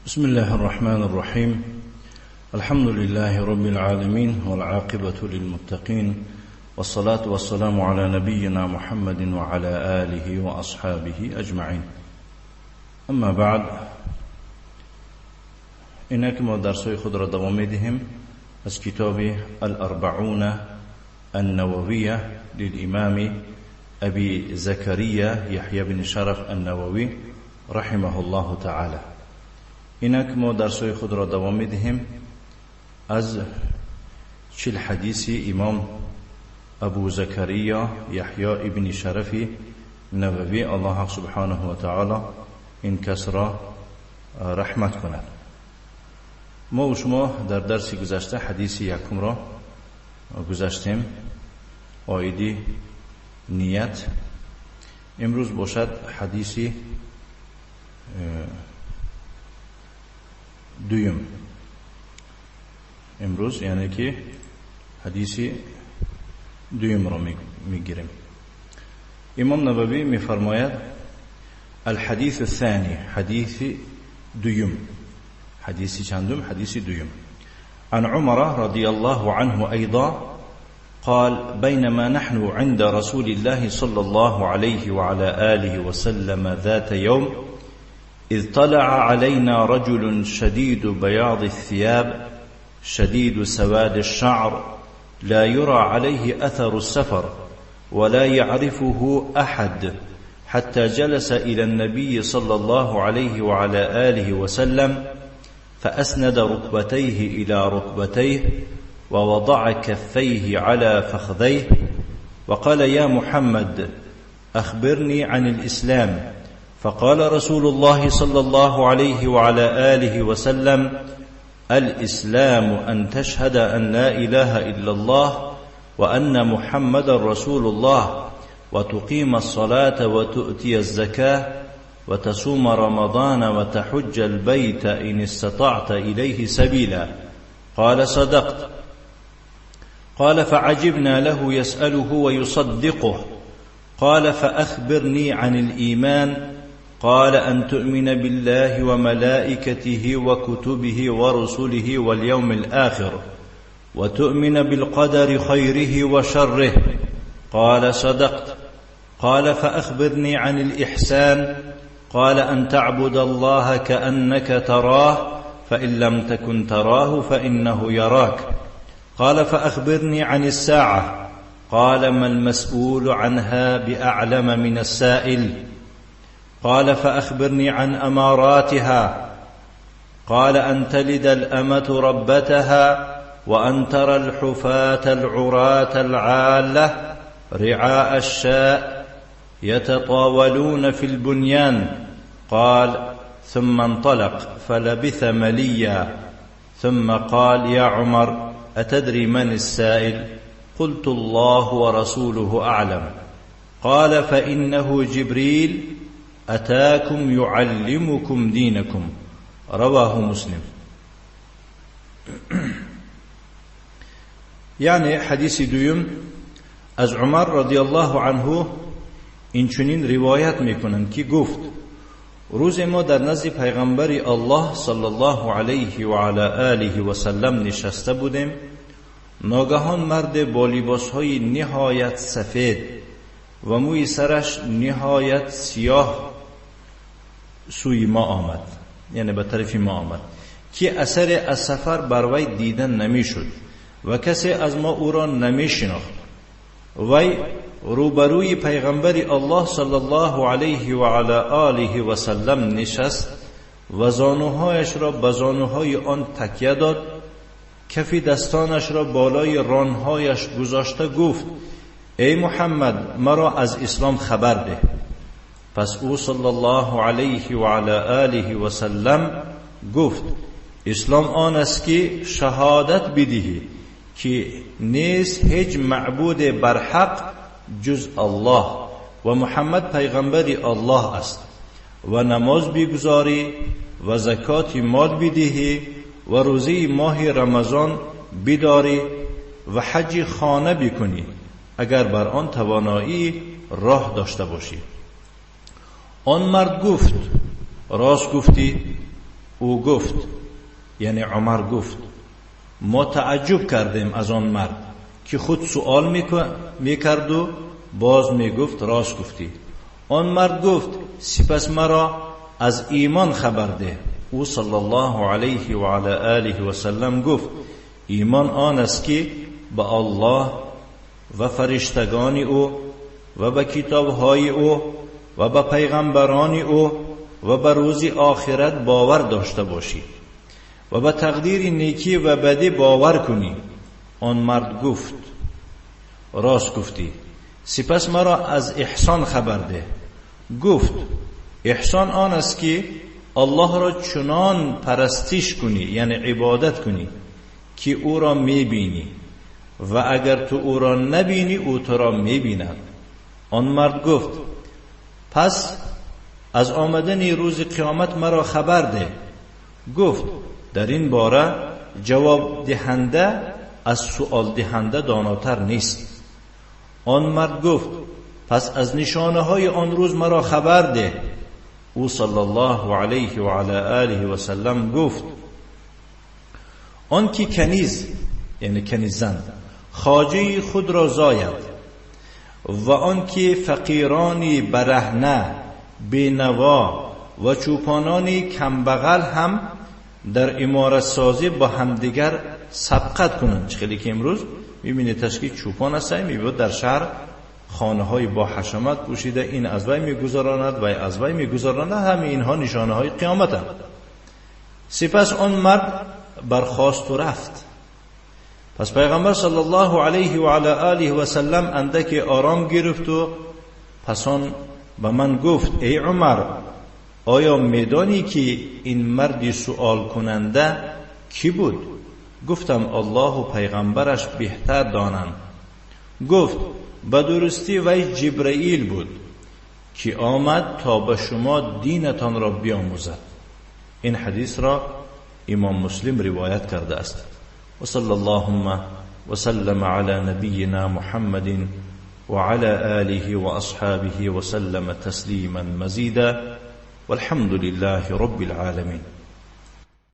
بسم الله الرحمن الرحيم. الحمد لله رب العالمين والعاقبة للمتقين، والصلاة والسلام على نبينا محمد وعلى آله وأصحابه أجمعين. أما بعد، إنك ما درسي خضر دوامدهم از كتاب الأربعون النووية للإمام أبي زكريا يحيى بن شرف النووي رحمه الله تعالى. اینک ما درسای خود را دوام میدهیم از 40 حدیث امام ابو زکریا یحیی ابن شرف نووی الله سبحانه و تعالی این کس را رحمت کند. ما و شما در درس گذشته حدیث یکم را گذاشتیم، آیدی نیت. امروز باشد حدیث دویم. امروز یعنی که حدیث دویم را میگیریم. امام نووی میفرماید الحديث الثاني، حدیث دویم. حدیث چندم؟ حدیث دویم. عن عمر رضي الله عنه أيضا قال بينما نحن عند رسول الله صلى الله عليه وعلى آله وسلم ذات يوم إذ طلع علينا رجل شديد بياض الثياب شديد سواد الشعر لا يرى عليه أثر السفر ولا يعرفه أحد، حتى جلس إلى النبي صلى الله عليه وعلى آله وسلم فأسند ركبتيه إلى ركبتيه ووضع كفيه على فخذيه وقال يا محمد أخبرني عن الإسلام. فقال رسول الله صلى الله عليه وعلى آله وسلم الإسلام أن تشهد أن لا إله إلا الله وأن محمد رسول الله وتقيم الصلاة وتؤتي الزكاة وتصوم رمضان وتحج البيت إن استطعت إليه سبيلا. قال صدقت. قال فعجبنا له يسأله ويصدقه. قال فأخبرني عن الإيمان. قال أن تؤمن بالله وملائكته وكتبه ورسله واليوم الآخر وتؤمن بالقدر خيره وشره. قال صدقت. قال فأخبرني عن الإحسان. قال أن تعبد الله كأنك تراه فإن لم تكن تراه فإنه يراك. قال فأخبرني عن الساعة. قال ما المسؤول عنها بأعلم من السائل. قال فأخبرني عن أماراتها. قال أن تلد الأمة ربتها وأن ترى الحفاة العراة العالة رعاء الشاء يتطاولون في البنيان. قال ثم انطلق فلبث مليا ثم قال يا عمر أتدري من السائل؟ قلت الله ورسوله أعلم. قال فإنه جبريل أتاكم يعلمكم دينكم. رواه مسلم. یعنی حدیث دویم از عمر رضی الله عنه این چنین روایت میکنند که گفت روز ما در نزد پیغمبر الله صلی الله علیه و علی آله و سلم نشسته بودیم، ناگهان مرد با لباسهای نهایت سفید و موی سرش نهایت سیاه سوی ما آمد، یعنی به طرف ما آمد که اثر از سفر بر وی دیدن نمیشد و کسی از ما او را نمیشناخت. وی روبروی پیغمبر الله صلی الله علیه و علی آله و سلم نشست و زانوهایش را به زانوهای آن تکیه داد، کف دستانش را بالای رانهایش گذاشته گفت ای محمد مرا از اسلام خبر ده. پس او صلی الله علیه و علی آله و سلم گفت اسلام آن است که شهادت بدهی که نیست هیچ معبود برحق جز الله و محمد پیغمبر الله است و نماز بگزاری و زکات مال بدهی و روزه ماه رمضان بداری و حج خانه بکنی اگر بر آن توانایی راه داشته باشی. آن مرد گفت راست گفتی او گفت، یعنی عمر گفت، ما تعجب کردیم از آن مرد که خود سوال میکرد و باز میگفت راست گفتی. آن مرد گفت سپس مرا از ایمان خبر ده. او صلی الله علیه و علی آله و سلم گفت ایمان آن است که به الله و فرشتگان او و به کتابهای او و به پیغمبران او و به روز آخرت باور داشته باشی و به تقدیر نیکی و بدی باور کنی. آن مرد گفت راست گفتی. سپس مرا از احسان خبر ده. گفت احسان آن است که الله را چنان پرستش کنی، یعنی عبادت کنی، که او را میبینی و اگر تو او را نبینی او تو را میبیند. آن مرد گفت پس از آمدن روز قیامت مرا خبر ده. گفت در این باره جواب دهنده از سؤال دهنده داناتر نیست. آن مرد گفت پس از نشانه های آن روز مرا خبر ده. او صلی الله علیه و علی آله و سلم گفت آن که کنیز، یعنی کنیزان، خواجه خود را زاید و آن که فقیرانی برهنه، بینوا و چوپانانی کمبغل هم در امارت سازی با همدیگر سبقت کنند. خیلی که امروز میبینید تشکیل چوپان هستن، میبینید در شهر خانه های با حشمت پوشیده، این از وی میگذراند و از وی میگذراند، همه اینها نشانه های قیامت هم. سپس آن مرد برخاست و رفت. پس پیغمبر صلی الله علیه و علی آله و سلم اندک آرام گرفت و پسان به من گفت ای عمر آیا میدانی که این مرد سؤال کننده کی بود؟ گفتم الله و پیغمبرش بهتر دانند. گفت به درستی وی جبرائیل بود که آمد تا به شما دینتان را بیاموزد. این حدیث را امام مسلم روایت کرده است. و صلی اللهم و سلم علی نبینا محمد و علی آله و اصحابه و سلم تسلیما مزیدا والحمد لله رب العالمین.